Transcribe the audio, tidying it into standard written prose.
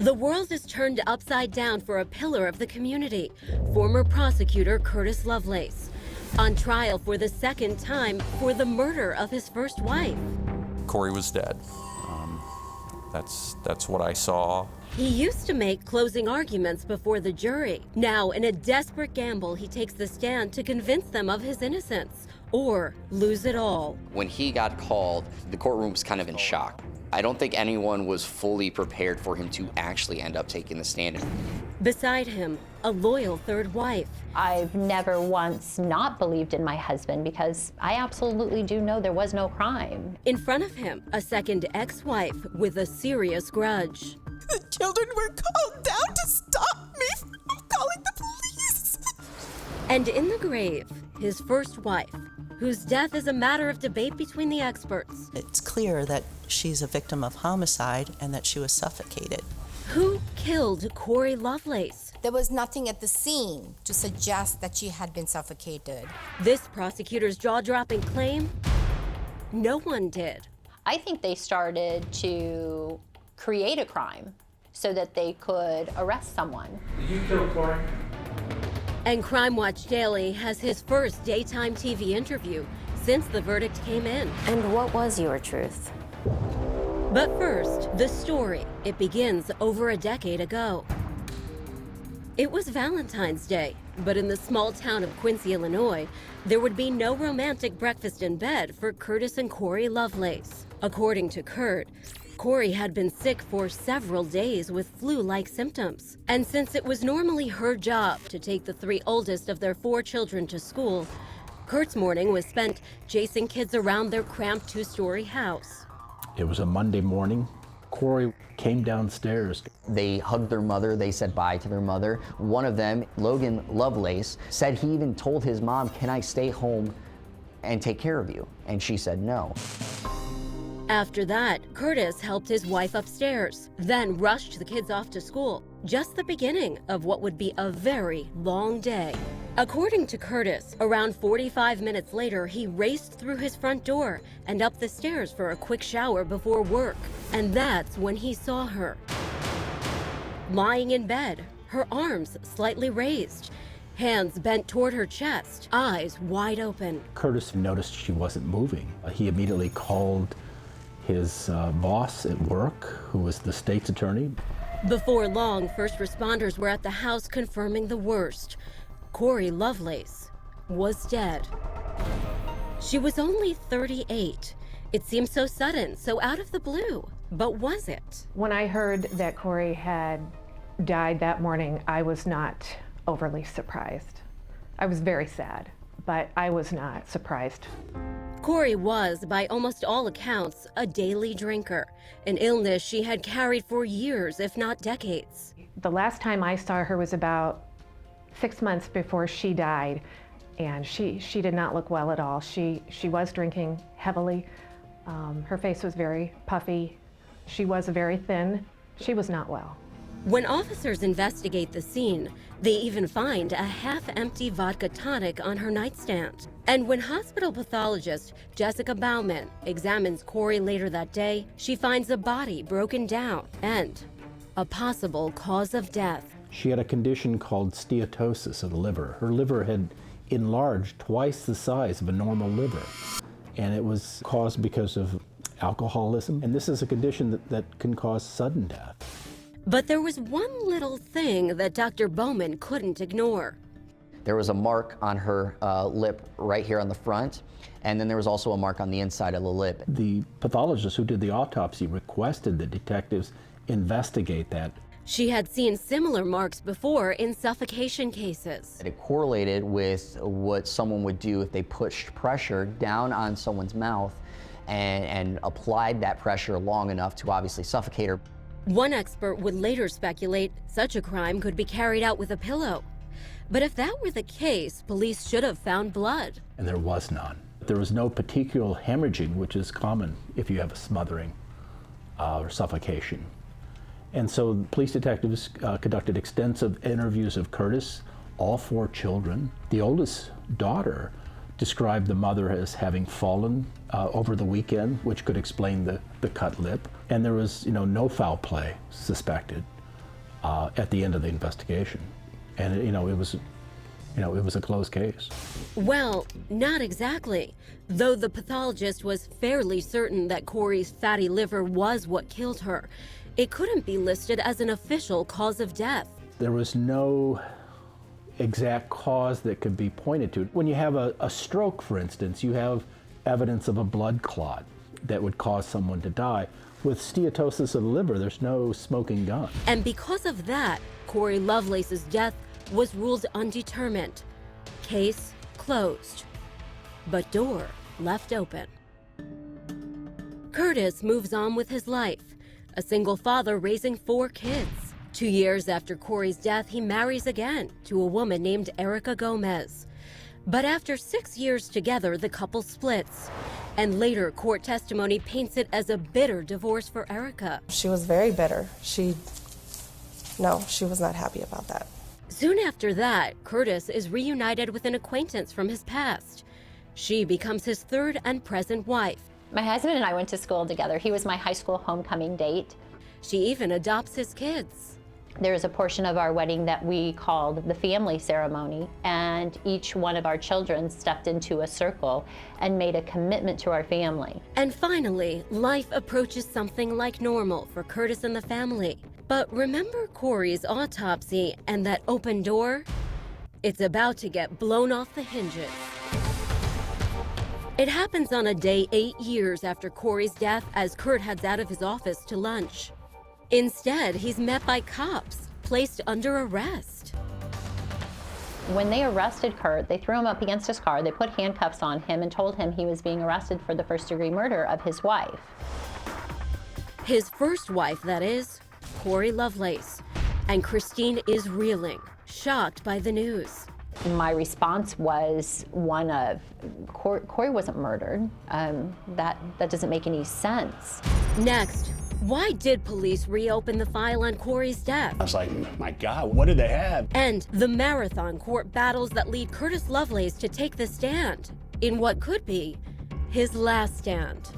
The world is turned upside down for a pillar of the community, former prosecutor Curtis Lovelace, on trial for the second time for the murder of his first wife. Cory was dead. That's what I saw. He used to make closing arguments before the jury. Now, in a desperate gamble, he takes the stand to convince them of his innocence, or lose it all. When he got called, the courtroom was kind of in shock. I don't think anyone was fully prepared for him to actually end up taking the stand. Beside him, a loyal third wife. I've never once not believed in my husband because I absolutely do know there was no crime. In front of him, a second ex-wife with a serious grudge. The children were called down to stop me from calling the police. And in the grave, his first wife, whose death is a matter of debate between the experts. It's clear that she's a victim of homicide and that she was suffocated. Who killed Cory Lovelace? There was nothing at the scene to suggest that she had been suffocated. This prosecutor's jaw-dropping claim? No one did. I think they started to create a crime so that they could arrest someone. Did you kill Cory? And Crime Watch Daily has his first daytime TV interview since the verdict came in. And what was your truth? But first, the story. It begins over a decade ago. It was Valentine's Day, but in the small town of Quincy, Illinois, there would be no romantic breakfast in bed for Curtis and Cory Lovelace. According to Kurt, Cory had been sick for several days with flu-like symptoms. And since it was normally her job to take the three oldest of their 4 children to school, Kurt's morning was spent chasing kids around their cramped 2-story house. It was a Monday morning. Cory came downstairs. They hugged their mother, they said bye to their mother. One of them, Logan Lovelace, said he even told his mom, "Can I stay home and take care of you?" And she said no. After that, Curtis helped his wife upstairs, then rushed the kids off to school. Just the beginning of what would be a very long day. According to Curtis, around 45 minutes later, he raced through his front door and up the stairs for a quick shower before work. And that's when he saw her. Lying in bed, her arms slightly raised, hands bent toward her chest, eyes wide open. Curtis noticed she wasn't moving. He immediately called his boss at work, who was the state's attorney. Before long, first responders were at the house confirming the worst. Cory Lovelace was dead. She was only 38. It seemed so sudden, so out of the blue. But was it? When I heard that Cory had died that morning, I was not overly surprised. I was very sad, but I was not surprised. Cory was, by almost all accounts, a daily drinker, an illness she had carried for years, if not decades. The last time I saw her was about 6 months before she died, and she did not look well at all. She was drinking heavily. Her face was very puffy. She was very thin. She was not well. When officers investigate the scene, they even find a half-empty vodka tonic on her nightstand. And when hospital pathologist Jessica Bauman examines Cory later that day, she finds a body broken down and a possible cause of death. She had a condition called steatosis of the liver. Her liver had enlarged twice the size of a normal liver. And it was caused because of alcoholism. And this is a condition that can cause sudden death. But there was one little thing that Dr. Bowman couldn't ignore. There was a mark on her lip right here on the front, and then there was also a mark on the inside of the lip. The pathologist who did the autopsy requested the detectives investigate that. She had seen similar marks before in suffocation cases. It correlated with what someone would do if they pushed pressure down on someone's mouth and applied that pressure long enough to obviously suffocate her. One expert would later speculate such a crime could be carried out with a pillow. But if that were the case, police should have found blood. And there was none. There was no petechial hemorrhaging, which is common if you have a smothering or suffocation. And so police detectives conducted extensive interviews of Curtis, all 4 children. The oldest daughter described the mother as having fallen over the weekend, which could explain the cut lip. And there was, no foul play suspected. at the end of the investigation. And it was a closed case. Well, not exactly. Though the pathologist was fairly certain that Cory's fatty liver was what killed her, it couldn't be listed as an official cause of death. There was no exact cause that could be pointed to. When you have a stroke, for instance, you have evidence of a blood clot that would cause someone to die. With steatosis of the liver, there's no smoking gun. And because of that, Cory Lovelace's death was ruled undetermined. Case closed, but door left open. Curtis moves on with his life, a single father raising 4 kids. 2 years after Cory's death, he marries again to a woman named Erica Gomez. But after 6 years together, the couple splits. And later, court testimony paints it as a bitter divorce for Erica. She was very bitter. She was not happy about that. Soon after that, Curtis is reunited with an acquaintance from his past. She becomes his 3rd and present wife. My husband and I went to school together. He was my high school homecoming date. She even adopts his kids. There's a portion of our wedding that we called the family ceremony, and each one of our children stepped into a circle and made a commitment to our family. And finally, life approaches something like normal for Curtis and the family. But remember Cory's autopsy and that open door? It's about to get blown off the hinges. It happens on a day 8 years after Cory's death as Kurt heads out of his office to lunch. Instead, he's met by cops, placed under arrest. When they arrested Kurt, they threw him up against his car, they put handcuffs on him and told him he was being arrested for the first-degree murder of his wife. His first wife, that is, Cory Lovelace. And Christine is reeling, shocked by the news. My response was one of, Cory wasn't murdered. That doesn't make any sense. Next, why did police reopen the file on Cory's death? I was like, my God, what did they have? And the marathon court battles that lead Curtis Lovelace to take the stand in what could be his last stand.